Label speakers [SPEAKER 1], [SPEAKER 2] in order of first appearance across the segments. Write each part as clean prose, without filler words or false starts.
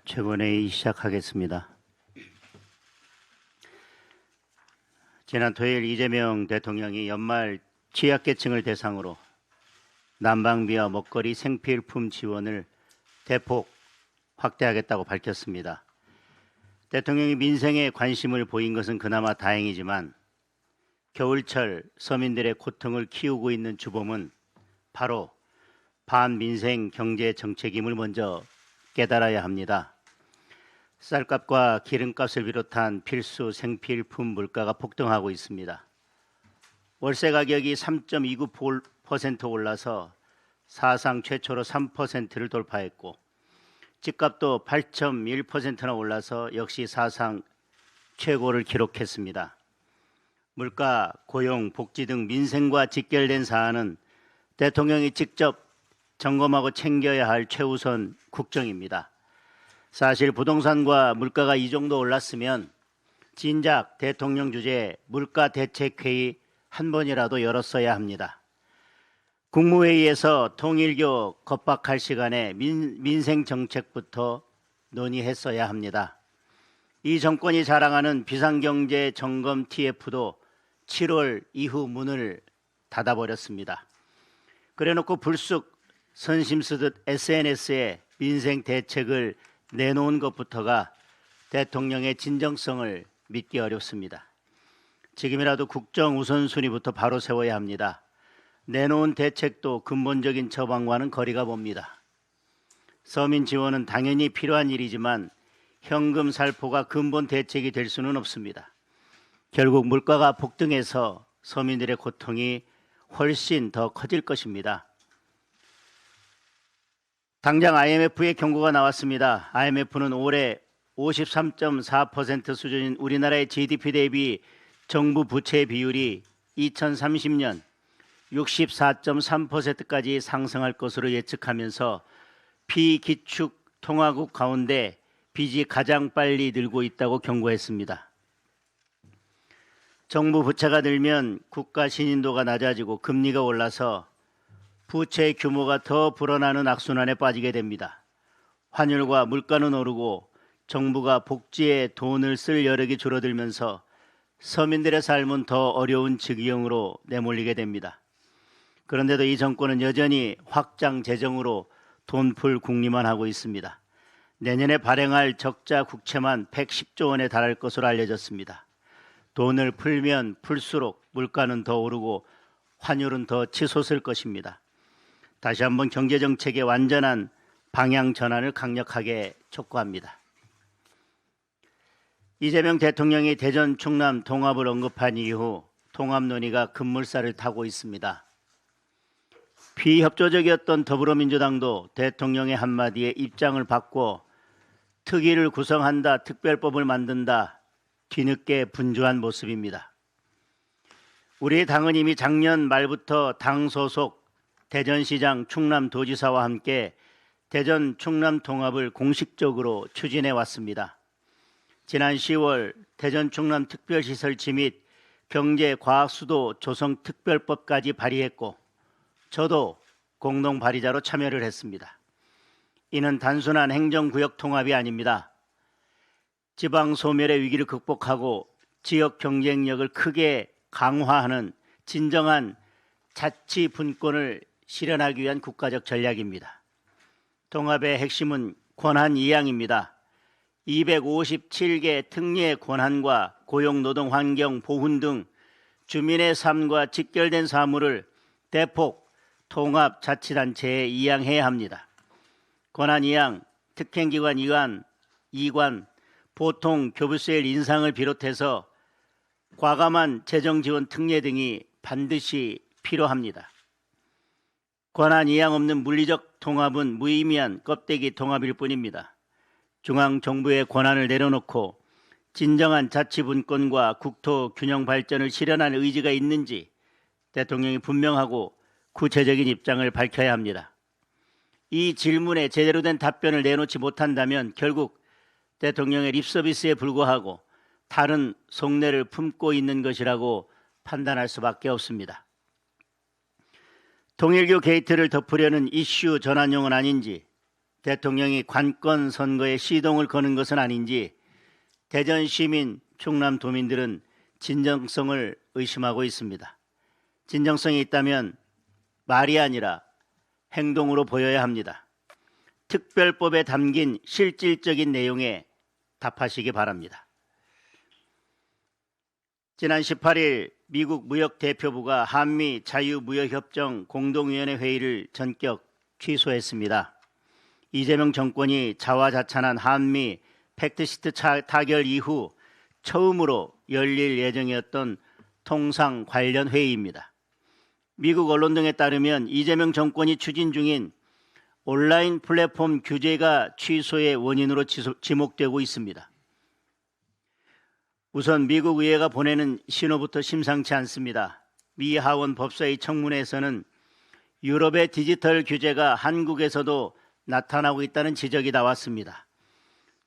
[SPEAKER 1] 최고회의 시작하겠습니다. 지난 토요일 이재명 대통령이 연말 취약계층을 대상으로 난방비와 먹거리 생필품 지원을 대폭 확대하겠다고 밝혔습니다. 대통령이 민생에 관심을 보인 것은 그나마 다행이지만 겨울철 서민들의 고통을 키우고 있는 주범은 바로 반민생 경제 정책임을 먼저 깨달아야 합니다. 쌀값과 기름값을 비롯한 필수 생필품 물가가 폭등하고 있습니다. 월세 가격이 3.29% 올라서 사상 최초로 3%를 돌파했고 집값도 8.1%나 올라서 역시 사상 최고를 기록했습니다. 물가, 고용, 복지 등 민생과 직결된 사안은 대통령이 직접 점검하고 챙겨야 할 최우선 국정입니다. 사실 부동산과 물가가 이 정도 올랐으면 진작 대통령 주재 물가대책회의 한 번이라도 열었어야 합니다. 국무회의에서 통일교 겁박할 시간에 민생 정책부터 논의했어야 합니다. 이 정권이 자랑하는 비상경제 점검 TF도 7월 이후 문을 닫아버렸습니다. 그래놓고 불쑥 선심 쓰듯 SNS에 민생 대책을 내놓은 것부터가 대통령의 진정성을 믿기 어렵습니다. 지금이라도 국정 우선순위부터 바로 세워야 합니다. 내놓은 대책도 근본적인 처방과는 거리가 멉니다. 서민 지원은 당연히 필요한 일이지만 현금 살포가 근본 대책이 될 수는 없습니다. 결국 물가가 폭등해서 서민들의 고통이 훨씬 더 커질 것입니다. 당장 IMF의 경고가 나왔습니다. IMF는 올해 53.4% 수준인 우리나라의 GDP 대비 정부 부채 비율이 2030년 64.3%까지 상승할 것으로 예측하면서 비기축 통화국 가운데 빚이 가장 빨리 늘고 있다고 경고했습니다. 정부 부채가 늘면 국가 신인도가 낮아지고 금리가 올라서 부채의 규모가 더 불어나는 악순환에 빠지게 됩니다. 환율과 물가는 오르고 정부가 복지에 돈을 쓸 여력이 줄어들면서 서민들의 삶은 더 어려운 지경으로 내몰리게 됩니다. 그런데도 이 정권은 여전히 확장 재정으로 돈풀 궁리만 하고 있습니다. 내년에 발행할 적자 국채만 110조 원에 달할 것으로 알려졌습니다. 돈을 풀면 풀수록 물가는 더 오르고 환율은 더 치솟을 것입니다. 다시 한번 경제정책의 완전한 방향 전환을 강력하게 촉구합니다. 이재명 대통령이 대전 충남 통합을 언급한 이후 통합 논의가 급물살을 타고 있습니다. 비협조적이었던 더불어민주당도 대통령의 한마디에 입장을 바꿔 특위를 구성한다, 특별법을 만든다, 뒤늦게 분주한 모습입니다. 우리 당은 이미 작년 말부터 당 소속 대전시장 충남도지사와 함께 대전 충남 통합을 공식적으로 추진해 왔습니다. 지난 10월 대전 충남 특별시 설치 및 경제과학수도 조성특별법까지 발의했고 저도 공동 발의자로 참여를 했습니다. 이는 단순한 행정구역 통합이 아닙니다. 지방 소멸의 위기를 극복하고 지역 경쟁력을 크게 강화하는 진정한 자치 분권을 실현하기 위한 국가적 전략입니다. 통합의 핵심은 권한 이양입니다. 257개 특례 권한과 고용, 노동, 환경, 보훈 등 주민의 삶과 직결된 사무를 대폭 통합자치단체에 이양해야 합니다. 권한 이양, 특행기관 이관, 보통 교부세 인상을 비롯해서 과감한 재정지원 특례 등이 반드시 필요합니다. 권한 이양 없는 물리적 통합은 무의미한 껍데기 통합일 뿐입니다. 중앙정부의 권한을 내려놓고 진정한 자치분권과 국토 균형 발전을 실현할 의지가 있는지 대통령이 분명하고 구체적인 입장을 밝혀야 합니다. 이 질문에 제대로 된 답변을 내놓지 못한다면 결국 대통령의 립서비스에 불과하고 다른 속내를 품고 있는 것이라고 판단할 수밖에 없습니다. 통일교 게이트를 덮으려는 이슈 전환용은 아닌지 대통령이 관권 선거에 시동을 거는 것은 아닌지 대전 시민, 충남 도민들은 진정성을 의심하고 있습니다. 진정성이 있다면 말이 아니라 행동으로 보여야 합니다. 특별법에 담긴 실질적인 내용에 답하시기 바랍니다. 지난 18일 미국 무역대표부가 한미 자유무역협정 공동위원회 회의를 전격 취소했습니다. 이재명 정권이 자화자찬한 한미 팩트시트 타결 이후 처음으로 열릴 예정이었던 통상 관련 회의입니다. 미국 언론 등에 따르면 이재명 정권이 추진 중인 온라인 플랫폼 규제가 취소의 원인으로 지목되고 있습니다. 우선 미국 의회가 보내는 신호부터 심상치 않습니다. 미 하원 법사위 청문회에서는 유럽의 디지털 규제가 한국에서도 나타나고 있다는 지적이 나왔습니다.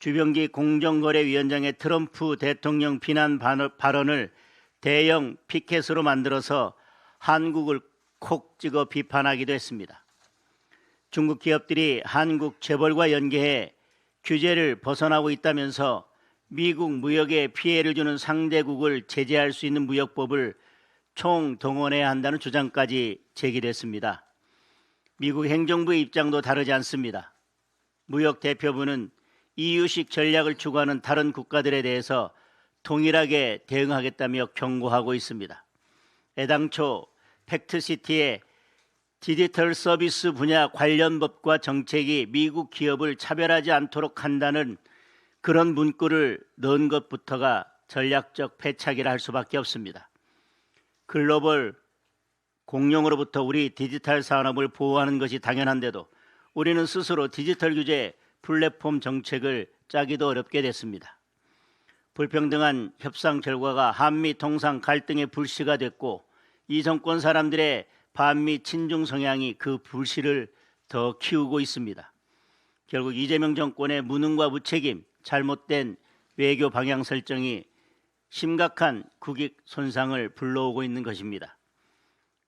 [SPEAKER 1] 주병기 공정거래위원장의 트럼프 대통령 비난 발언을 대형 피켓으로 만들어서 한국을 콕 찍어 비판하기도 했습니다. 중국 기업들이 한국 재벌과 연계해 규제를 벗어나고 있다면서 미국 무역에 피해를 주는 상대국을 제재할 수 있는 무역법을 총동원해야 한다는 주장까지 제기됐습니다. 미국 행정부의 입장도 다르지 않습니다. 무역대표부는 EU식 전략을 추구하는 다른 국가들에 대해서 동일하게 대응하겠다며 경고하고 있습니다. 애당초 팩트시티의 디지털 서비스 분야 관련 법과 정책이 미국 기업을 차별하지 않도록 한다는 그런 문구를 넣은 것부터가 전략적 패착이라 할 수밖에 없습니다. 글로벌 공룡으로부터 우리 디지털 산업을 보호하는 것이 당연한데도 우리는 스스로 디지털 규제 플랫폼 정책을 짜기도 어렵게 됐습니다. 불평등한 협상 결과가 한미 통상 갈등의 불씨가 됐고 이 정권 사람들의 반미 친중 성향이 그 불씨를 더 키우고 있습니다. 결국 이재명 정권의 무능과 무책임, 잘못된 외교 방향 설정이 심각한 국익 손상을 불러오고 있는 것입니다.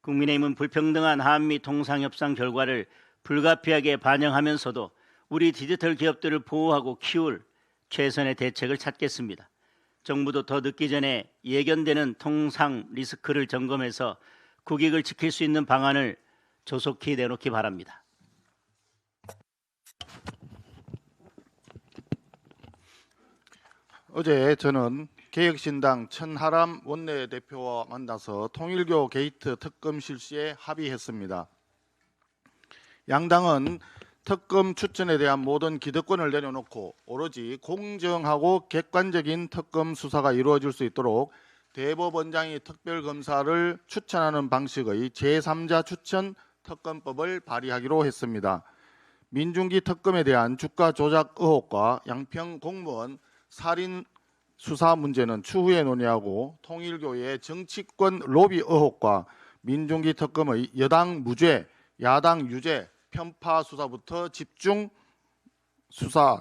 [SPEAKER 1] 국민의힘은 불평등한 한미 통상협상 결과를 불가피하게 반영하면서도 우리 디지털 기업들을 보호하고 키울 최선의 대책을 찾겠습니다. 정부도 더 늦기 전에 예견되는 통상 리스크를 점검해서 국익을 지킬 수 있는 방안을 조속히 내놓기 바랍니다.
[SPEAKER 2] 어제 저는 개혁신당 천하람 원내대표와 만나서 통일교 게이트 특검 실시에 합의했습니다. 양당은 특검 추천에 대한 모든 기득권을 내려놓고 오로지 공정하고 객관적인 특검 수사가 이루어질 수 있도록 대법원장이 특별검사를 추천하는 방식의 제3자 추천 특검법을 발의하기로 했습니다. 민중기 특검에 대한 주가 조작 의혹과 양평 공무원 살인 수사 문제는 추후에 논의하고 통일교의 정치권 로비 의혹과 민중기 특검의 여당 무죄, 야당 유죄, 편파 수사부터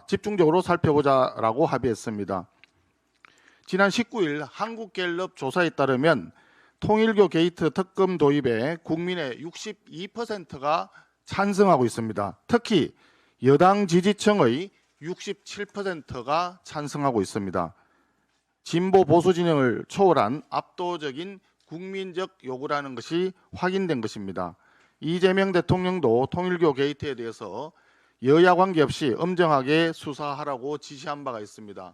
[SPEAKER 2] 집중적으로 살펴보자라고 합의했습니다. 지난 19일 한국갤럽 조사에 따르면 통일교 게이트 특검 도입에 국민의 62%가 찬성하고 있습니다. 특히 여당 지지층의 67%가 찬성하고 있습니다. 진보 보수 진영을 초월한 압도적인 국민적 요구라는 것이 확인된 것입니다. 이재명 대통령도 통일교 게이트에 대해서 여야 관계없이 엄정하게 수사하라고 지시한 바가 있습니다.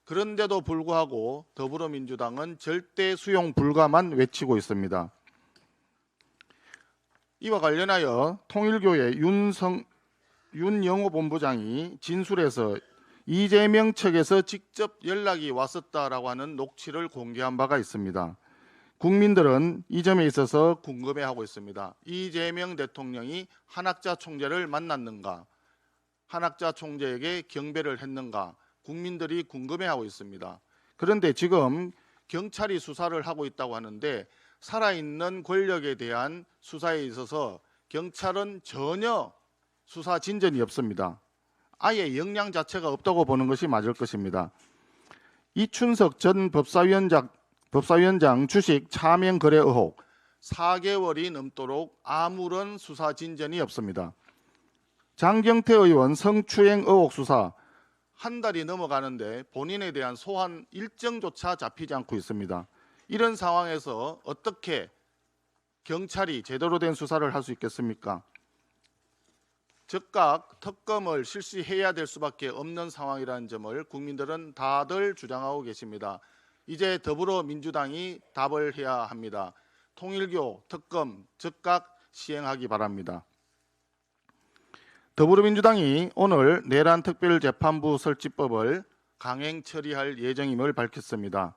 [SPEAKER 2] 그런데도 불구하고 더불어민주당은 절대 수용 불가만 외치고 있습니다. 이와 관련하여 통일교의 윤영호 본부장이 진술에서 이재명 측에서 직접 연락이 왔었다라고 하는 녹취를 공개한 바가 있습니다. 국민들은 이 점에 있어서 궁금해하고 있습니다. 이재명 대통령이 한학자 총재를 만났는가? 한학자 총재에게 경배를 했는가? 국민들이 궁금해하고 있습니다. 그런데 지금 경찰이 수사를 하고 있다고 하는데 살아있는 권력에 대한 수사에 있어서 경찰은 전혀 수사 진전이 없습니다. 아예 역량 자체가 없다고 보는 것이 맞을 것입니다. 이춘석 전 법사위원장 주식 차명 거래 의혹 4개월이 넘도록 아무런 수사 진전이 없습니다. 장경태 의원 성추행 의혹 수사 한 달이 넘어가는데 본인에 대한 소환 일정조차 잡히지 않고 있습니다. 이런 상황에서 어떻게 경찰이 제대로 된 수사를 할 수 있겠습니까? 즉각 특검을 실시해야 될 수밖에 없는 상황이라는 점을 국민들은 다들 주장하고 계십니다. 이제 더불어민주당이 답을 해야 합니다. 통일교 특검 즉각 시행하기 바랍니다. 더불어민주당이 오늘 내란 특별재판부 설치법을 강행 처리할 예정임을 밝혔습니다.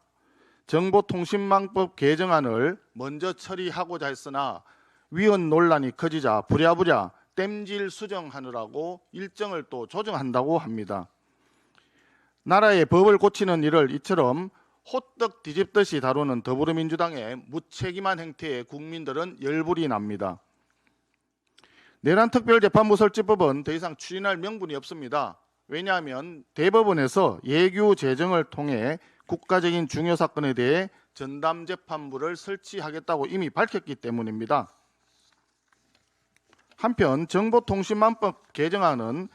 [SPEAKER 2] 정보통신망법 개정안을 먼저 처리하고자 했으나 위헌 논란이 커지자 부랴부랴 땜질 수정하느라고 일정을 또 조정한다고 합니다. 나라의 법을 고치는 일을 이처럼 호떡 뒤집듯이 다루는 더불어민주당의 무책임한 행태에 국민들은 열불이 납니다. 내란특별재판부 설치법은 더 이상 추진할 명분이 없습니다. 왜냐하면 대법원에서 예규 재정을 통해 국가적인 중요 사건에 대해 전담재판부를 설치하겠다고 이미 밝혔기 때문입니다. 한편 정보통신망법 개정안은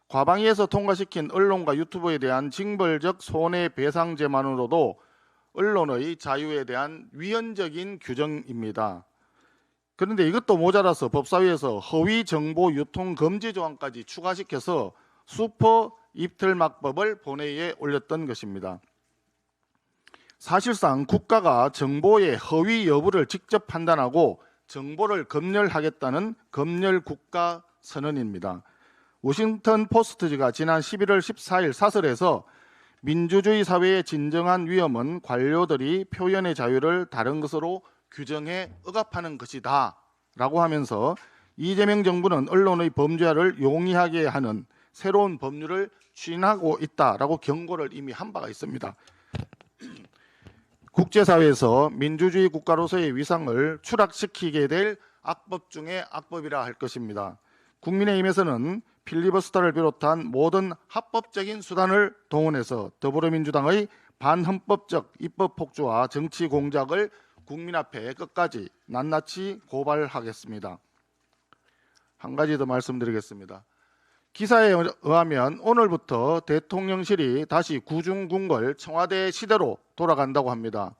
[SPEAKER 2] 과방위에서 통과시킨 언론과 유튜브에 대한 징벌적 손해배상제만으로도 언론의 자유에 대한 위헌적인 규정입니다. 그런데 이것도 모자라서 법사위에서 허위 정보 유통 금지 조항까지 추가시켜서 슈퍼 입틀막법을 본회의에 올렸던 것입니다. 사실상 국가가 정보의 허위 여부를 직접 판단하고 정보를 검열하겠다는 검열국가 선언입니다. 워싱턴 포스트지가 지난 11월 14일 사설에서 민주주의 사회의 진정한 위험은 관료들이 표현의 자유를 다른 것으로 규정해 억압하는 것이다 라고 하면서 이재명 정부는 언론의 범죄를 용이하게 하는 새로운 법률을 추진하고 있다라고 경고를 이미 한 바가 있습니다. 국제사회에서 민주주의 국가로서의 위상을 추락시키게 될 악법 중에 악법이라 할 것입니다. 국민의힘에서는 필리버스터를 비롯한 모든 합법적인 수단을 동원해서 더불어민주당의 반헌법적 입법 폭주와 정치 공작을 국민 앞에 끝까지 낱낱이 고발하겠습니다. 한 가지 더 말씀드리겠습니다. 기사에 의하면 오늘부터 대통령실이 다시 구중궁궐 청와대 시대로 돌아간다고 합니다.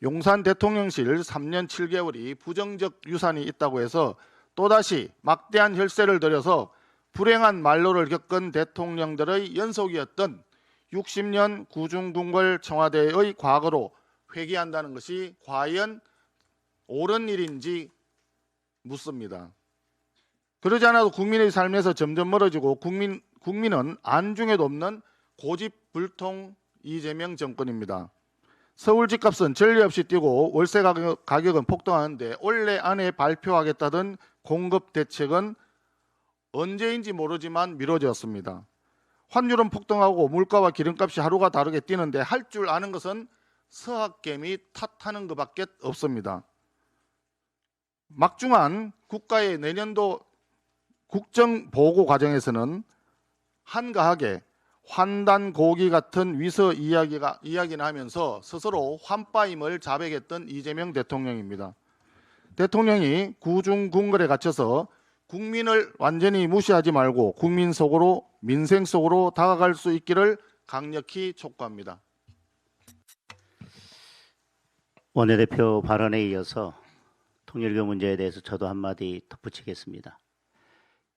[SPEAKER 2] 용산 대통령실 3년 7개월이 부정적 유산이 있다고 해서 또다시 막대한 혈세를 들여서 불행한 말로를 겪은 대통령들의 연속이었던 60년 구중궁궐 청와대의 과거로 회귀한다는 것이 과연 옳은 일인지 묻습니다. 그러지 않아도 국민의 삶에서 점점 멀어지고 국민은 안중에도 없는 고집불통 이재명 정권입니다. 서울 집값은 전례 없이 뛰고 월세 가격은 폭등하는데 올해 안에 발표하겠다던 공급 대책은 언제인지 모르지만 미뤄졌습니다. 환율은 폭등하고 물가와 기름값이 하루가 다르게 뛰는데 할 줄 아는 것은 서학개미 탓하는 것밖에 없습니다. 막중한 국가의 내년도 국정보고 과정에서는 한가하게 환단고기 같은 위서 이야기나 하면서 스스로 환빠임을 자백했던 이재명 대통령입니다. 대통령이 구중궁궐에 갇혀서 국민을 완전히 무시하지 말고 국민 속으로 민생 속으로 다가갈 수 있기를 강력히 촉구합니다.
[SPEAKER 1] 원내대표 발언에 이어서 통일교 문제에 대해서 저도 한마디 덧붙이겠습니다.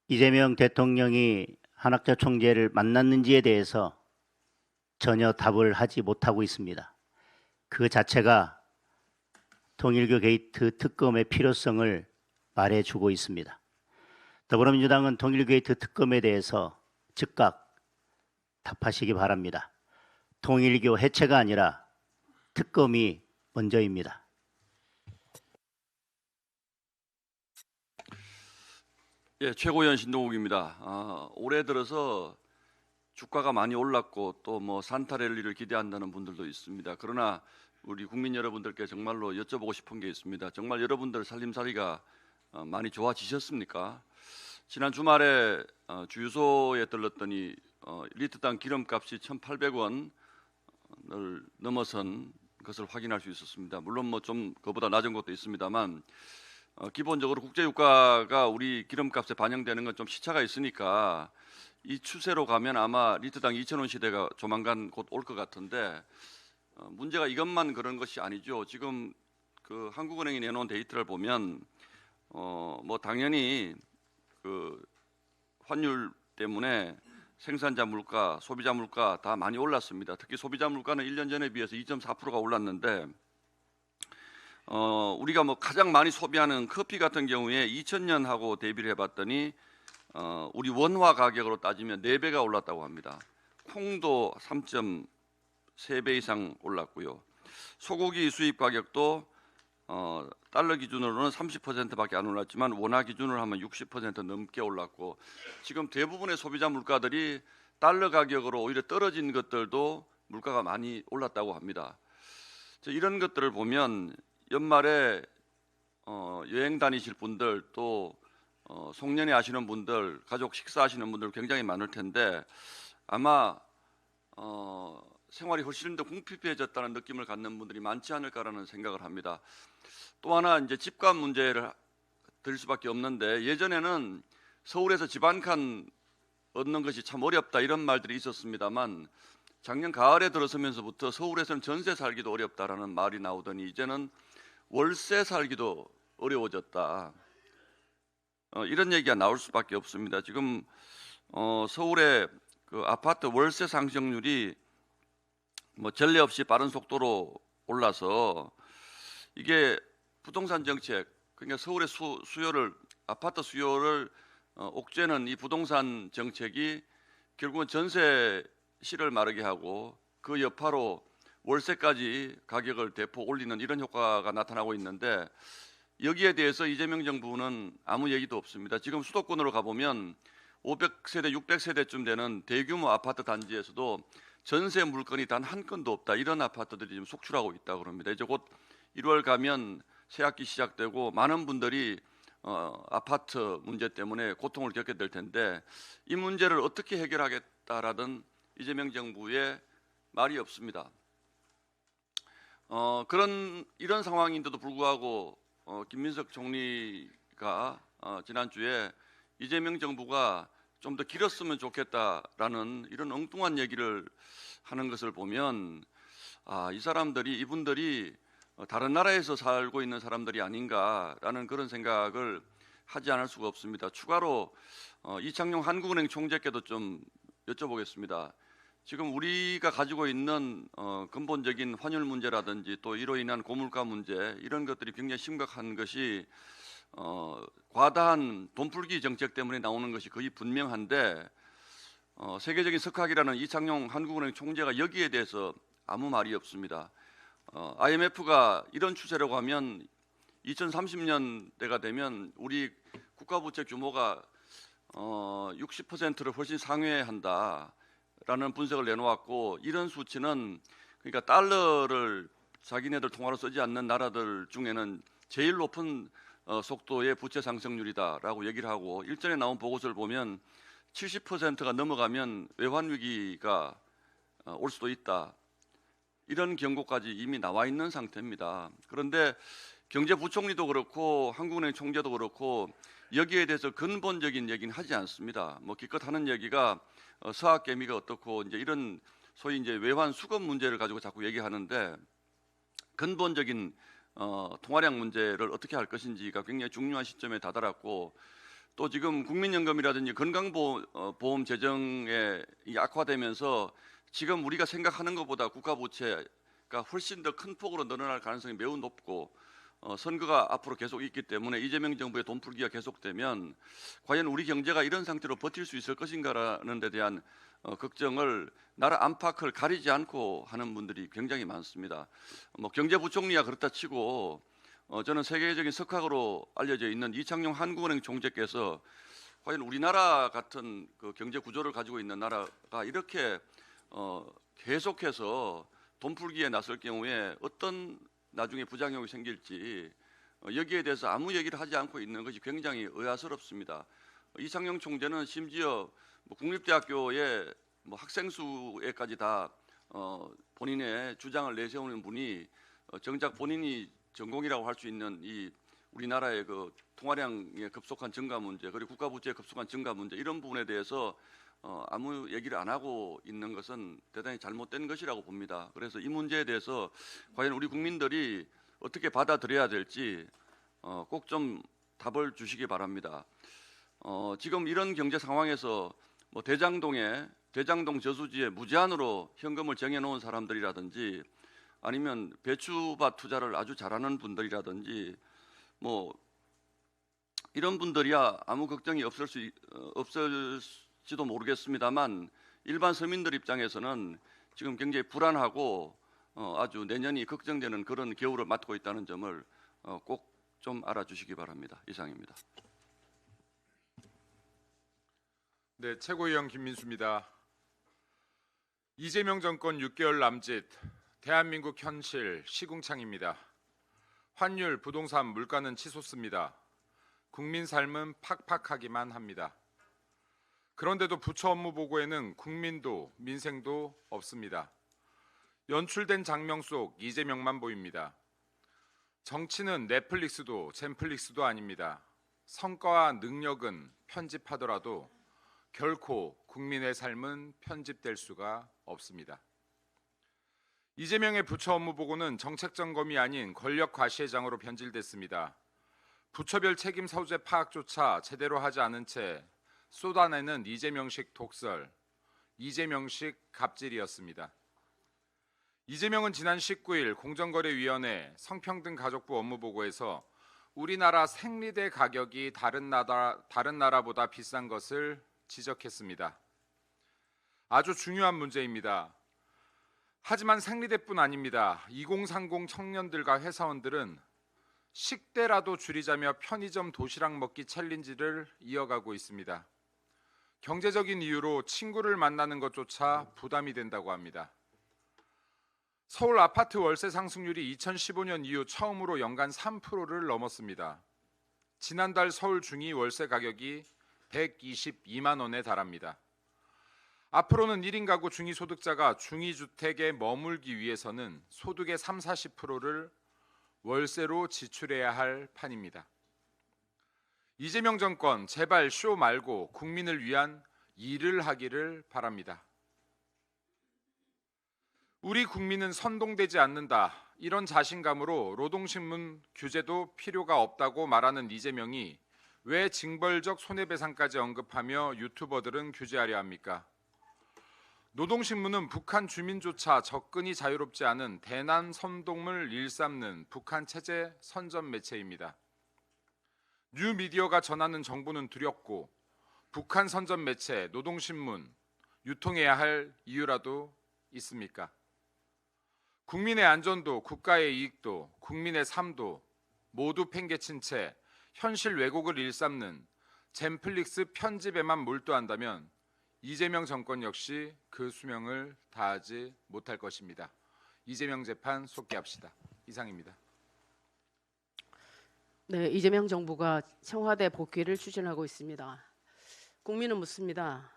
[SPEAKER 1] 이재명 대통령이 한학자 총재를 만났는지에 대해서 전혀 답을 하지 못하고 있습니다. 그 자체가 통일교 게이트 특검의 필요성을 말해주고 있습니다. 더불어민주당은 통일교 게이트 특검에 대해서 즉각 답하시기 바랍니다. 통일교 해체가 아니라 특검이 먼저입니다.
[SPEAKER 3] 예, 최고위원 신동욱입니다. 올해 들어서 주가가 많이 올랐고 또 뭐 산타 랠리를 기대한다는 분들도 있습니다. 그러나 우리 국민 여러분들께 정말로 여쭤보고 싶은 게 있습니다. 정말 여러분들 살림살이가 많이 좋아지셨습니까? 지난 주말에 주유소에 들렀더니 리터당 기름값이 1,800원을 넘어선 것을 확인할 수 있었습니다. 물론 뭐 좀 그보다 낮은 것도 있습니다만 기본적으로 국제 유가가 우리 기름값에 반영되는 건 좀 시차가 있으니까 이 추세로 가면 아마 리터당 2,000원 시대가 조만간 곧 올 것 같은데 문제가 이것만 그런 것이 아니죠. 지금 그 한국은행이 내놓은 데이터를 보면 뭐 당연히 그 환율 때문에 생산자 물가, 소비자 물가 다 많이 올랐습니다. 특히 소비자 물가는 1년 전에 비해서 2.4%가 올랐는데 우리가 뭐 가장 많이 소비하는 커피 같은 경우에 2000년하고 대비를 해봤더니 우리 원화 가격으로 따지면 4배가 올랐다고 합니다. 콩도 3.3배 이상 올랐고요. 소고기 수입 가격도 달러 기준으로는 30%밖에 안 올랐지만 원화 기준으로 하면 60% 넘게 올랐고 지금 대부분의 소비자 물가들이 달러 가격으로 오히려 떨어진 것들도 물가가 많이 올랐다고 합니다. 이런 것들을 보면 연말에 여행 다니실 분들 또 송년회 하시는 분들, 가족 식사하시는 분들 굉장히 많을 텐데 아마 생활이 훨씬 더 궁핍해졌다는 느낌을 갖는 분들이 많지 않을까라는 생각을 합니다. 또 하나 이제 집값 문제를 드릴 수밖에 없는데 예전에는 서울에서 집 한 칸 얻는 것이 참 어렵다 이런 말들이 있었습니다만 작년 가을에 들어서면서부터 서울에서는 전세 살기도 어렵다라는 말이 나오더니 이제는 월세 살기도 어려워졌다. 이런 얘기가 나올 수밖에 없습니다. 지금 서울의 그 아파트 월세 상승률이 뭐 전례 없이 빠른 속도로 올라서 이게 부동산 정책 그러니까 서울의 수요를 아파트 수요를 옥죄는 이 부동산 정책이 결국은 전세 실을 마르게 하고 그 여파로 월세까지 가격을 대폭 올리는 이런 효과가 나타나고 있는데 여기에 대해서 이재명 정부는 아무 얘기도 없습니다. 지금 수도권으로 가보면 500세대, 600세대쯤 되는 대규모 아파트 단지에서도 전세 물건이 단 한 건도 없다. 이런 아파트들이 지금 속출하고 있다고 합니다. 이제 곧 1월 가면 새학기 시작되고 많은 분들이 아파트 문제 때문에 고통을 겪게 될 텐데 이 문제를 어떻게 해결하겠다라던 이재명 정부의 말이 없습니다. 이런 상황인데도 불구하고 김민석 총리가 지난주에 이재명 정부가 좀 더 길었으면 좋겠다라는 이런 엉뚱한 얘기를 하는 것을 보면 이 사람들이 이분들이 다른 나라에서 살고 있는 사람들이 아닌가라는 그런 생각을 하지 않을 수가 없습니다. 추가로 이창용 한국은행 총재께도 좀 여쭤보겠습니다. 지금 우리가 가지고 있는 근본적인 환율 문제라든지 또 이로 인한 고물가 문제 이런 것들이 굉장히 심각한 것이 과다한 돈풀기 정책 때문에 나오는 것이 거의 분명한데 세계적인 석학이라는 이창용 한국은행 총재가 여기에 대해서 아무 말이 없습니다. IMF가 이런 추세라고 하면 2030년대가 되면 우리 국가부채 규모가 60%를 훨씬 상회한다라는 분석을 내놓았고 이런 수치는 그러니까 달러를 자기네들 통화로 쓰지 않는 나라들 중에는 제일 높은 속도의 부채 상승률이다라고 얘기를 하고 일전에 나온 보고서를 보면 70%가 넘어가면 외환 위기가 올 수도 있다. 이런 경고까지 이미 나와 있는 상태입니다. 그런데 경제부총리도 그렇고 한국은행 총재도 그렇고 여기에 대해서 근본적인 얘기는 하지 않습니다. 뭐 기껏 하는 얘기가 서학개미가 어떻고 이제 이런 소위 이제 외환 수급 문제를 가지고 자꾸 얘기하는데 근본적인 통화량 문제를 어떻게 할 것인지가 굉장히 중요한 시점에 다다랐고 또 지금 국민연금이라든지 건강보험 재정에 악화되면서 지금 우리가 생각하는 것보다 국가부채가 훨씬 더 큰 폭으로 늘어날 가능성이 매우 높고 선거가 앞으로 계속 있기 때문에 이재명 정부의 돈풀기가 계속되면 과연 우리 경제가 이런 상태로 버틸 수 있을 것인가라는 데 대한 걱정을 나라 안팎을 가리지 않고 하는 분들이 굉장히 많습니다. 뭐 경제부총리가 그렇다 치고 저는 세계적인 석학으로 알려져 있는 이창용 한국은행 총재께서 과연 우리나라 같은 그 경제 구조를 가지고 있는 나라가 이렇게 계속해서 돈풀기에 나설 경우에 어떤 나중에 부작용이 생길지 여기에 대해서 아무 얘기를 하지 않고 있는 것이 굉장히 의아스럽습니다. 이창용 총재는 심지어 국립대학교의 학생 수에까지 다 본인의 주장을 내세우는 분이 정작 본인이 전공이라고 할 수 있는 이 우리나라의 그 통화량의 급속한 증가 문제 그리고 국가 부채의 급속한 증가 문제 이런 부분에 대해서 아무 얘기를 안 하고 있는 것은 대단히 잘못된 것이라고 봅니다. 그래서 이 문제에 대해서 과연 우리 국민들이 어떻게 받아들여야 될지 꼭 좀 답을 주시기 바랍니다. 지금 이런 경제 상황에서 뭐 대장동 저수지에 무제한으로 현금을 정해놓은 사람들이라든지 아니면 배추밭 투자를 아주 잘하는 분들이라든지 뭐 이런 분들이야 아무 걱정이 없을지도 모르겠습니다만 일반 서민들 입장에서는 지금 굉장히 불안하고 아주 내년이 걱정되는 그런 겨울을 맞고 있다는 점을 꼭 좀 알아주시기 바랍니다. 이상입니다.
[SPEAKER 4] 네, 최고위원 김민수입니다. 이재명 정권 6개월 남짓 대한민국 현실 시궁창입니다. 환율, 부동산, 물가는 치솟습니다. 국민 삶은 팍팍하기만 합니다. 그런데도 부처 업무 보고에는 국민도 민생도 없습니다. 연출된 장면 속 이재명만 보입니다. 정치는 넷플릭스도 젠플릭스도 아닙니다. 성과와 능력은 편집하더라도 결코 국민의 삶은 편집될 수가 없습니다. 이재명의 부처 업무 보고는 정책 점검이 아닌 권력 과시회장으로 변질됐습니다. 부처별 책임 소재 파악조차 제대로 하지 않은 채 쏟아내는 이재명식 독설, 이재명식 갑질이었습니다. 이재명은 지난 19일 공정거래위원회 성평등가족부 업무보고에서 우리나라 생리대 가격이 다른 나라보다 비싼 것을 지적했습니다. 아주 중요한 문제입니다. 하지만 생리대뿐 아닙니다. 2030 청년들과 회사원들은 식대라도 줄이자며 편의점 도시락 먹기 챌린지를 이어가고 있습니다. 경제적인 이유로 친구를 만나는 것조차 부담이 된다고 합니다. 서울 아파트 월세 상승률이 2015년 이후 처음으로 연간 3%를 넘었습니다. 지난달 서울 중위 월세 가격이 122만 원에 달합니다. 앞으로는 1인 가구 중위소득자가 중위주택에 머물기 위해서는 소득의 30-40%를 월세로 지출해야 할 판입니다. 이재명 정권 제발 쇼 말고 국민을 위한 일을 하기를 바랍니다. 우리 국민은 선동되지 않는다. 이런 자신감으로 노동신문 규제도 필요가 없다고 말하는 이재명이 왜 징벌적 손해배상까지 언급하며 유튜버들은 규제하려 합니까? 노동신문은 북한 주민조차 접근이 자유롭지 않은 대난 선동을 일삼는 북한 체제 선전 매체입니다. 뉴미디어가 전하는 정보는 두렵고 북한 선전 매체 노동신문 유통해야 할 이유라도 있습니까? 국민의 안전도 국가의 이익도 국민의 삶도 모두 팽개친 채 현실 왜곡을 일삼는 젠플릭스 편집에만 몰두한다면 이재명 정권 역시 그 수명을 다하지 못할 것입니다. 이재명 재판 속기합시다. 이상입니다.
[SPEAKER 5] 네, 이재명 정부가 청와대 복귀를 추진하고 있습니다. 국민은 묻습니다.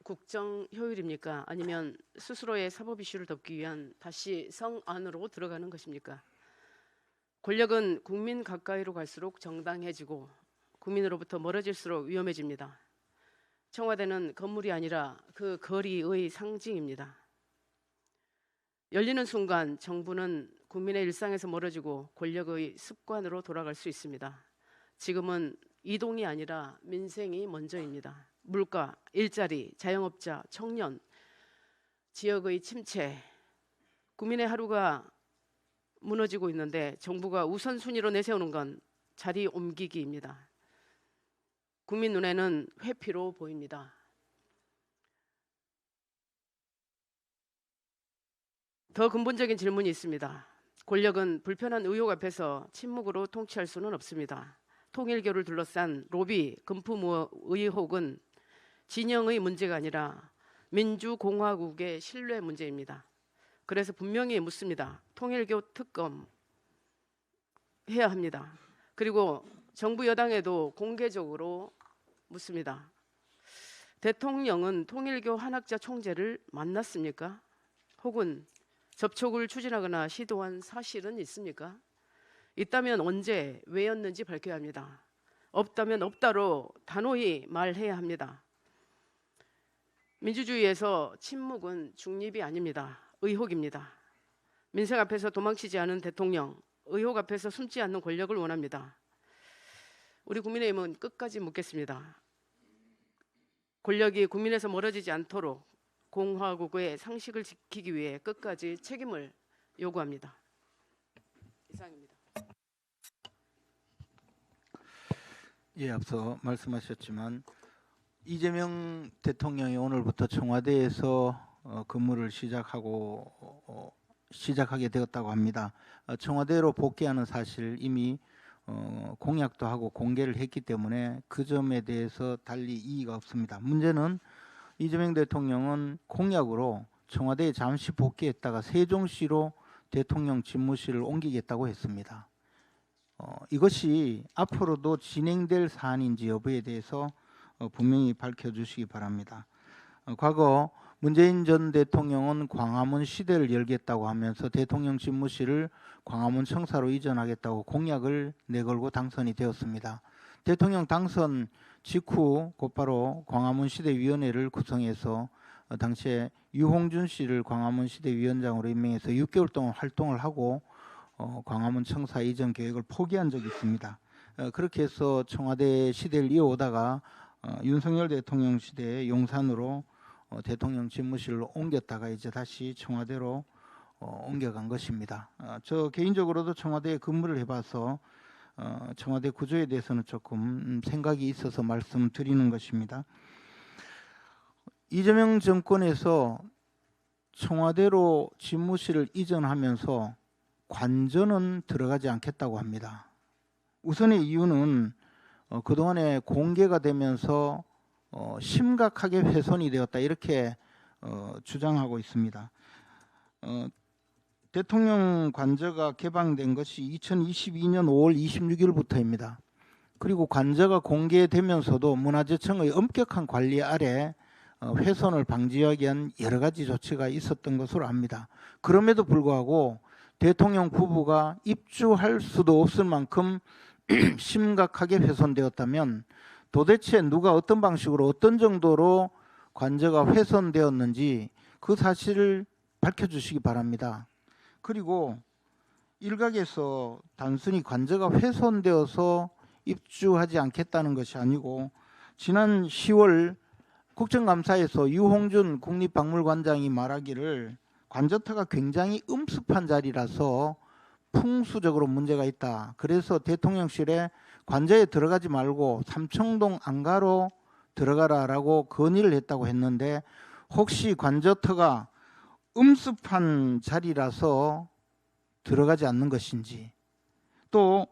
[SPEAKER 5] 국정 효율입니까? 아니면 스스로의 사법 이슈를 덮기 위한 다시 성 안으로 들어가는 것입니까? 권력은 국민 가까이로 갈수록 정당해지고 국민으로부터 멀어질수록 위험해집니다. 청와대는 건물이 아니라 그 거리의 상징입니다. 열리는 순간 정부는 국민의 일상에서 멀어지고 권력의 습관으로 돌아갈 수 있습니다. 지금은 이동이 아니라 민생이 먼저입니다. 물가, 일자리, 자영업자, 청년, 지역의 침체, 국민의 하루가 무너지고 있는데 정부가 우선순위로 내세우는 건 자리 옮기기입니다. 국민 눈에는 회피로 보입니다. 더 근본적인 질문이 있습니다. 권력은 불편한 의혹 앞에서 침묵으로 통치할 수는 없습니다. 통일교를 둘러싼 로비, 금품 의혹은 진영의 문제가 아니라 민주공화국의 신뢰 문제입니다. 그래서 분명히 묻습니다. 통일교 특검 해야 합니다. 그리고 정부 여당에도 공개적으로 묻습니다. 대통령은 통일교 한학자 총재를 만났습니까? 혹은 접촉을 추진하거나 시도한 사실은 있습니까? 있다면 언제, 왜였는지 밝혀야 합니다. 없다면 없다로 단호히 말해야 합니다. 민주주의에서 침묵은 중립이 아닙니다. 의혹입니다. 민생 앞에서 도망치지 않은 대통령, 의혹 앞에서 숨지 않는 권력을 원합니다. 우리 국민의힘은 끝까지 묻겠습니다. 권력이 국민에서 멀어지지 않도록 공화국의 상식을 지키기 위해 끝까지 책임을 요구합니다. 이상입니다.
[SPEAKER 6] 예, 앞서 말씀하셨지만 이재명 대통령이 오늘부터 청와대에서 근무를 시작하게 되었다고 합니다. 청와대로 복귀하는 사실 이미 공약도 하고 공개를 했기 때문에 그 점에 대해서 달리 이의가 없습니다. 문제는 이재명 대통령은 공약으로 청와대에 잠시 복귀했다가 세종시로 대통령 집무실을 옮기겠다고 했습니다. 이것이 앞으로도 진행될 사안인지 여부에 대해서 분명히 밝혀주시기 바랍니다. 과거 문재인 전 대통령은 광화문 시대를 열겠다고 하면서 대통령 집무실을 광화문 청사로 이전하겠다고 공약을 내걸고 당선이 되었습니다. 대통령 당선 직후 곧바로 광화문 시대위원회를 구성해서 당시에 유홍준 씨를 광화문 시대위원장으로 임명해서 6개월 동안 활동을 하고 광화문 청사 이전 계획을 포기한 적이 있습니다. 그렇게 해서 청와대 시대를 이어오다가 윤석열 대통령 시대에 용산으로 대통령 집무실로 옮겼다가 이제 다시 청와대로 옮겨간 것입니다. 저 개인적으로도 청와대에 근무를 해봐서 청와대 구조에 대해서는 조금 생각이 있어서 말씀드리는 것입니다. 이재명 정권에서 청와대로 집무실을 이전하면서 관저는 들어가지 않겠다고 합니다. 우선의 이유는 그동안에 공개가 되면서 심각하게 훼손이 되었다 이렇게 주장하고 있습니다. 대통령 관저가 개방된 것이 2022년 5월 26일부터입니다. 그리고 관저가 공개되면서도 문화재청의 엄격한 관리 아래 훼손을 방지하기 위한 여러 가지 조치가 있었던 것으로 압니다. 그럼에도 불구하고 대통령 부부가 입주할 수도 없을 만큼 심각하게 훼손되었다면 도대체 누가 어떤 방식으로 어떤 정도로 관저가 훼손되었는지 그 사실을 밝혀주시기 바랍니다. 그리고 일각에서 단순히 관저가 훼손되어서 입주하지 않겠다는 것이 아니고 지난 10월 국정감사에서 유홍준 국립박물관장이 말하기를 관저터가 굉장히 음습한 자리라서 풍수적으로 문제가 있다. 그래서 대통령실에 관저에 들어가지 말고 삼청동 안가로 들어가라라고 건의를 했다고 했는데 혹시 관저터가 음습한 자리라서 들어가지 않는 것인지, 또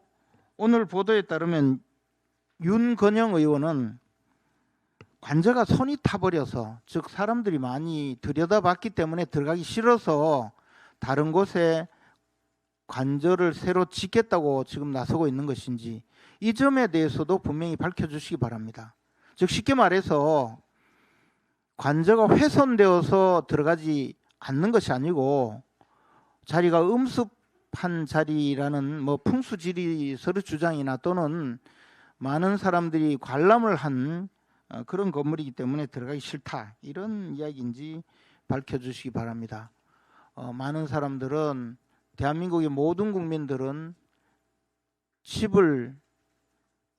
[SPEAKER 6] 오늘 보도에 따르면 윤건영 의원은 관저가 손이 타버려서, 즉 사람들이 많이 들여다봤기 때문에 들어가기 싫어서 다른 곳에 관저를 새로 짓겠다고 지금 나서고 있는 것인지, 이 점에 대해서도 분명히 밝혀주시기 바랍니다. 즉 쉽게 말해서 관저가 훼손되어서 들어가지 않는 것이 아니고 자리가 음습한 자리라는 풍수지리설 주장이나 또는 많은 사람들이 관람을 한 그런 건물이기 때문에 들어가기 싫다, 이런 이야기인지 밝혀주시기 바랍니다. 많은 사람들은, 대한민국의 모든 국민들은 집을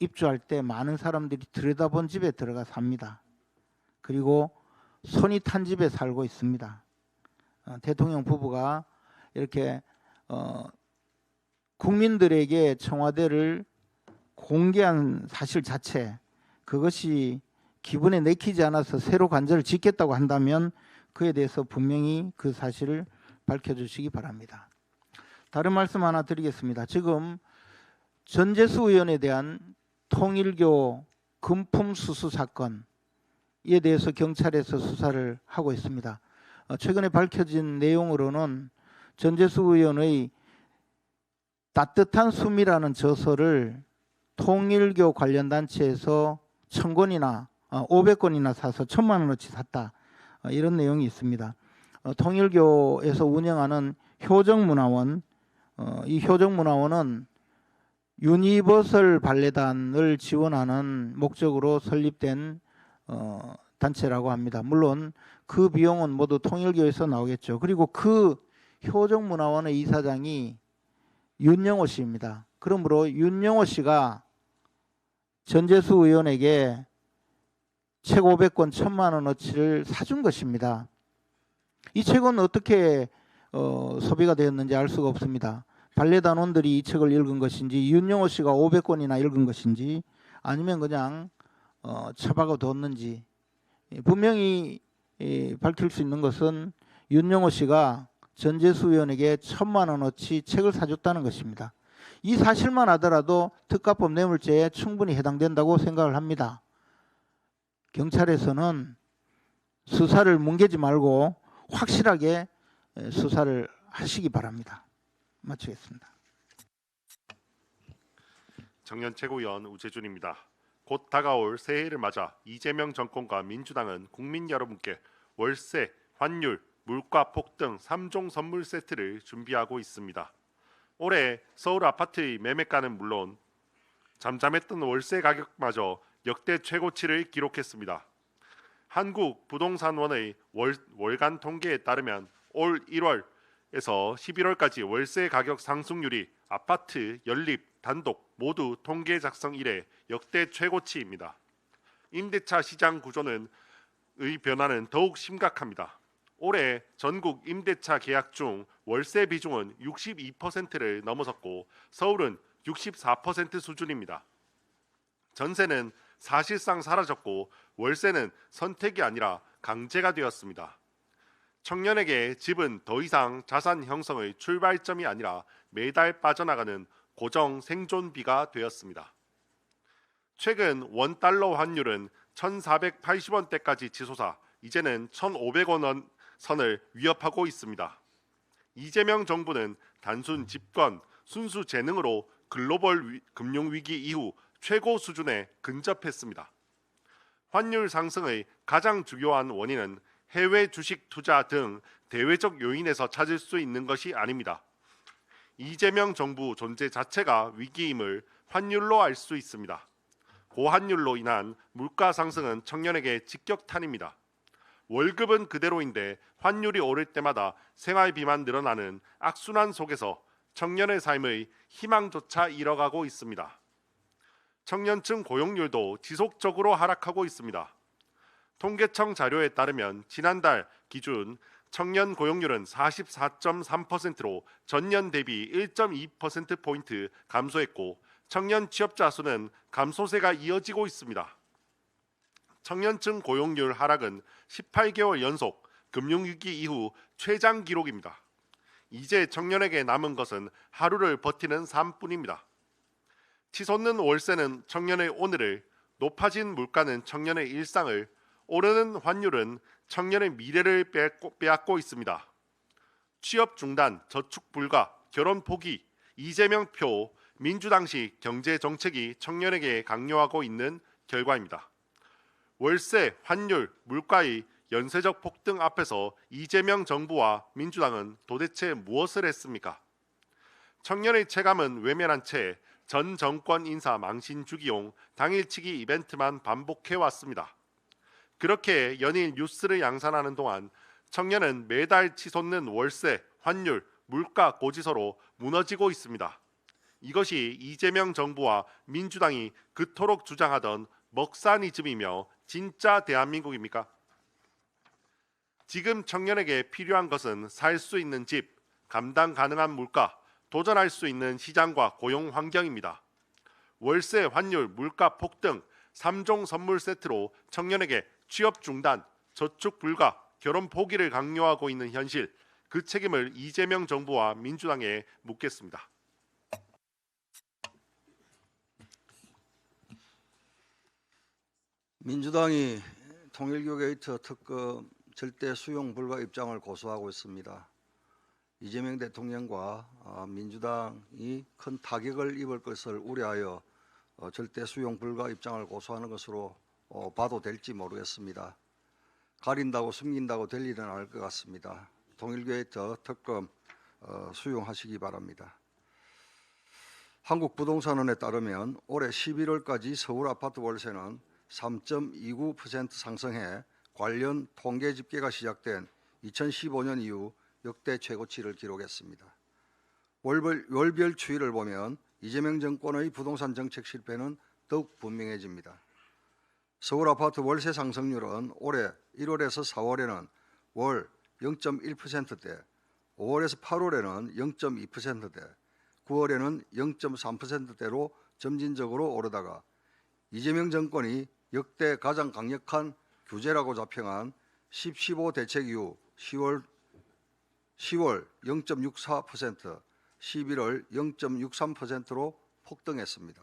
[SPEAKER 6] 입주할 때 많은 사람들이 들여다본 집에 들어가 삽니다. 그리고 손이 탄 집에 살고 있습니다. 대통령 부부가 이렇게 국민들에게 청와대를 공개한 사실 자체, 그것이 기분에 내키지 않아서 새로 관저를 짓겠다고 한다면 그에 대해서 분명히 그 사실을 밝혀주시기 바랍니다. 다른 말씀 하나 드리겠습니다. 지금 전재수 의원에 대한 통일교 금품 수수 사건에 대해서 경찰에서 수사를 하고 있습니다. 최근에 밝혀진 내용으로는 전재수 의원의 따뜻한 숨이라는 저서를 통일교 관련 단체에서 1000권이나 500권이나 사서 1000만 원어치 샀다, 이런 내용이 있습니다. 통일교에서 운영하는 효정문화원, 이 효정문화원은 유니버설 발레단을 지원하는 목적으로 설립된 단체라고 합니다. 물론 그 비용은 모두 통일교에서 나오겠죠. 그리고 그 효정문화원의 이사장이 윤영호 씨입니다. 그러므로 윤영호 씨가 전재수 의원에게 책 500권 1,000만 원어치를 사준 것입니다. 이 책은 어떻게 소비가 되었는지 알 수가 없습니다. 발레단원들이 이 책을 읽은 것인지 윤영호 씨가 500권이나 읽은 것인지 아니면 그냥 처박아 뒀는지 분명히 밝힐 수 있는 것은 윤영호 씨가 전재수 의원에게 1,000만 원어치 책을 사줬다는 것입니다. 이 사실만 하더라도 특가법 뇌물죄에 충분히 해당된다고 생각을 합니다. 경찰에서는 수사를 뭉개지 말고 확실하게 수사를 하시기 바랍니다. 마치겠습니다.
[SPEAKER 7] 청년 최고위원 우재준입니다. 곧 다가올 새해를 맞아 이재명 정권과 민주당은 국민 여러분께 월세, 환율, 물가 폭등 3종 선물 세트를 준비하고 있습니다. 올해 서울 아파트의 매매가는 물론 잠잠했던 월세 가격마저 역대 최고치를 기록했습니다. 한국부동산원의 월간 통계에 따르면 올 1월에서 11월까지 월세 가격 상승률이 아파트, 연립, 단독 모두 통계 작성 이래 역대 최고치입니다. 임대차 시장 구조의 변화는 더욱 심각합니다. 올해 전국 임대차 계약 중 월세 비중은 62%를 넘어섰고 서울은 64% 수준입니다. 전세는 사실상 사라졌고 월세는 선택이 아니라 강제가 되었습니다. 청년에게 집은 더 이상 자산 형성의 출발점이 아니라 매달 빠져나가는 고정 생존비가 되었습니다. 최근 원달러 환율은 1,480원대까지 치솟아 이제는 1,500원 선을 위협하고 있습니다. 이재명 정부는 단순 집권, 순수 재능으로 글로벌 금융위기 이후 최고 수준에 근접했습니다. 환율 상승의 가장 중요한 원인은 해외 주식 투자 등 대외적 요인에서 찾을 수 있는 것이 아닙니다. 이재명 정부 존재 자체가 위기임을 환율로 알 수 있습니다. 고환율로 인한 물가 상승은 청년에게 직격탄입니다. 월급은 그대로인데 환율이 오를 때마다 생활비만 늘어나는 악순환 속에서 청년의 삶의 희망조차 잃어가고 있습니다. 청년층 고용률도 지속적으로 하락하고 있습니다. 통계청 자료에 따르면 지난달 기준 청년 고용률은 44.3%로 전년 대비 1.2%포인트 감소했고 청년 취업자 수는 감소세가 이어지고 있습니다. 청년층 고용률 하락은 18개월 연속 금융위기 이후 최장 기록입니다. 이제 청년에게 남은 것은 하루를 버티는 삶뿐입니다. 치솟는 월세는 청년의 오늘을, 높아진 물가는 청년의 일상을, 오르는 환율은 청년의 미래를 빼앗고 있습니다. 취업 중단, 저축 불가, 결혼 포기, 이재명 표, 민주당식 경제 정책이 청년에게 강요하고 있는 결과입니다. 월세, 환율, 물가의 연쇄적 폭등 앞에서 이재명 정부와 민주당은 도대체 무엇을 했습니까? 청년의 체감은 외면한 채 전 정권 인사 망신 주기용 당일치기 이벤트만 반복해 왔습니다. 그렇게 연일 뉴스를 양산하는 동안 청년은 매달 치솟는 월세, 환율, 물가 고지서로 무너지고 있습니다. 이것이 이재명 정부와 민주당이 그토록 주장하던 먹사니즘이며 진짜 대한민국입니까? 지금 청년에게 필요한 것은 살 수 있는 집, 감당 가능한 물가, 도전할 수 있는 시장과 고용 환경입니다. 월세, 환율, 물가 폭등, 3종 선물 세트로 청년에게 취업 중단, 저축 불가, 결혼 포기를 강요하고 있는 현실, 그 책임을 이재명 정부와 민주당에 묻겠습니다.
[SPEAKER 8] 민주당이 통일교 게이트 특검 절대 수용 불가 입장을 고수하고 있습니다. 이재명 대통령과 민주당이 큰 타격을 입을 것을 우려하여 절대 수용 불가 입장을 고수하는 것으로 봐도 될지 모르겠습니다. 가린다고 숨긴다고 될 일은 아닐 것 같습니다. 통일교 게이트 특검 수용하시기 바랍니다. 한국부동산원에 따르면 올해 11월까지 서울 아파트 월세는 3.29% 상승해 관련 통계 집계가 시작된 2015년 이후 역대 최고치를 기록했습니다. 월별 추이를 보면 이재명 정권의 부동산 정책 실패는 더욱 분명해집니다. 서울 아파트 월세 상승률은 올해 1월에서 4월에는 월 0.1%대, 5월에서 8월에는 0.2%대, 9월에는 0.3%대로 점진적으로 오르다가 이재명 정권이 역대 가장 강력한 규제라고 자평한 10.15 대책 이후 10월 0.64%, 11월 0.63%로 폭등했습니다.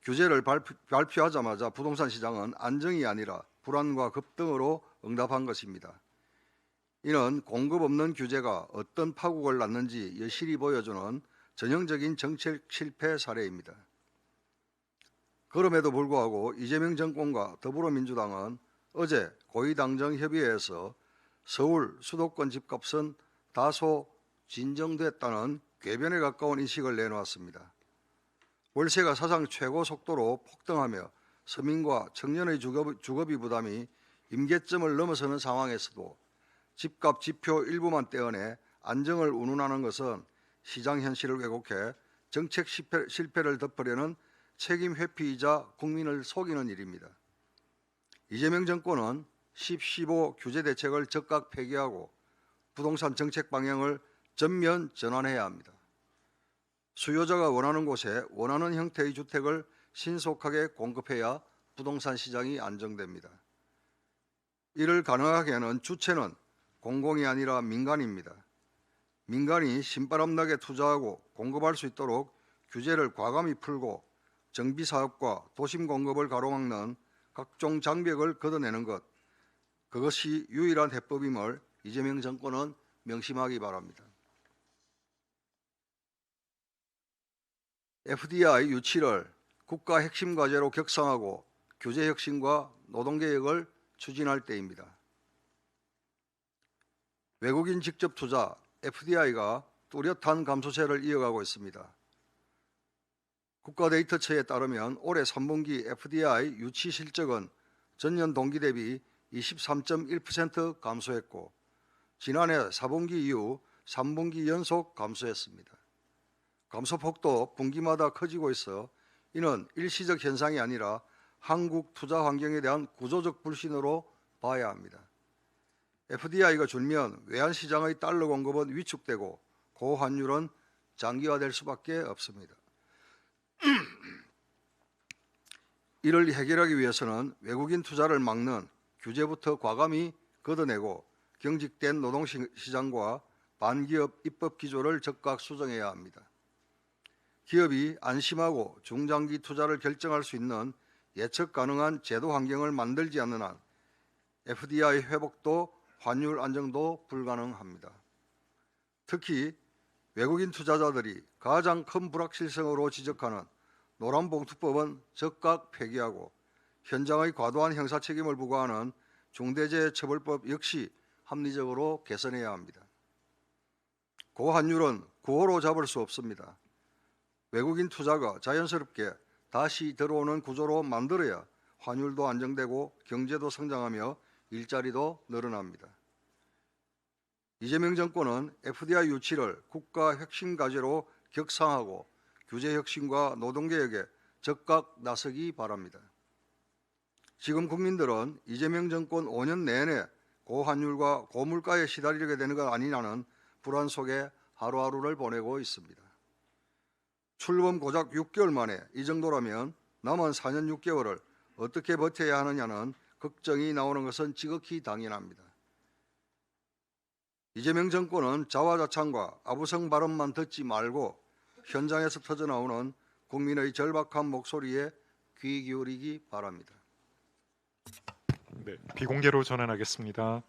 [SPEAKER 8] 규제를 발표하자마자 부동산 시장은 안정이 아니라 불안과 급등으로 응답한 것입니다. 이는 공급 없는 규제가 어떤 파국을 낳는지 여실히 보여주는 전형적인 정책 실패 사례입니다. 그럼에도 불구하고 이재명 정권과 더불어민주당은 어제 고위당정 협의회에서 서울 수도권 집값은 다소 진정됐다는 궤변에 가까운 인식을 내놓았습니다. 월세가 사상 최고 속도로 폭등하며 서민과 청년의 주거비 부담이 임계점을 넘어서는 상황에서도 집값 지표 일부만 떼어내 안정을 운운하는 것은 시장 현실을 왜곡해 정책 실패를 덮으려는 책임 회피이자 국민을 속이는 일입니다. 이재명 정권은 10.15 규제 대책을 즉각 폐기하고 부동산 정책 방향을 전면 전환해야 합니다. 수요자가 원하는 곳에 원하는 형태의 주택을 신속하게 공급해야 부동산 시장이 안정됩니다. 이를 가능하게 하는 주체는 공공이 아니라 민간입니다. 민간이 신바람나게 투자하고 공급할 수 있도록 규제를 과감히 풀고 정비사업과 도심 공급을 가로막는 각종 장벽을 걷어내는 것, 그것이 유일한 해법임을 이재명 정권은 명심하기 바랍니다. FDI 유치를 국가 핵심 과제로 격상하고 규제 혁신과 노동개혁을 추진할 때입니다. 외국인 직접 투자 FDI가 뚜렷한 감소세를 이어가고 있습니다. 국가데이터처에 따르면 올해 3분기 FDI 유치 실적은 전년 동기 대비 23.1% 감소했고 지난해 4분기 이후 3분기 연속 감소했습니다. 감소폭도 분기마다 커지고 있어 이는 일시적 현상이 아니라 한국 투자 환경에 대한 구조적 불신으로 봐야 합니다. FDI가 줄면 외환시장의 달러 공급은 위축되고 고환율은 장기화될 수밖에 없습니다. 이를 해결하기 위해서는 외국인 투자를 막는 규제부터 과감히 걷어내고 경직된 노동시장과 반기업 입법 기조를 즉각 수정해야 합니다. 기업이 안심하고 중장기 투자를 결정할 수 있는 예측 가능한 제도 환경을 만들지 않는 한 FDI 회복도 환율 안정도 불가능합니다. 특히 외국인 투자자들이 가장 큰 불확실성으로 지적하는 노란봉투법은 즉각 폐기하고 현장의 과도한 형사 책임을 부과하는 중대재해처벌법 역시 합리적으로 개선해야 합니다. 고환율은 구호로 잡을 수 없습니다. 외국인 투자가 자연스럽게 다시 들어오는 구조로 만들어야 환율도 안정되고 경제도 성장하며 일자리도 늘어납니다. 이재명 정권은 FDI 유치를 국가 핵심 과제로 격상하고 규제 혁신과 노동개혁에 적극 나서기 바랍니다. 지금 국민들은 이재명 정권 5년 내내 고환율과 고물가에 시달리게 되는 것 아니냐는 불안 속에 하루하루를 보내고 있습니다. 출범 고작 6개월 만에 이 정도라면 남은 4년 6개월을 어떻게 버텨야 하느냐는 걱정이 나오는 것은 지극히 당연합니다. 이재명 정권은 자화자찬과 아부성 발언만 듣지 말고 현장에서 터져나오는 국민의 절박한 목소리에 귀 기울이기 바랍니다.
[SPEAKER 9] 네, 비공개로 전환하겠습니다.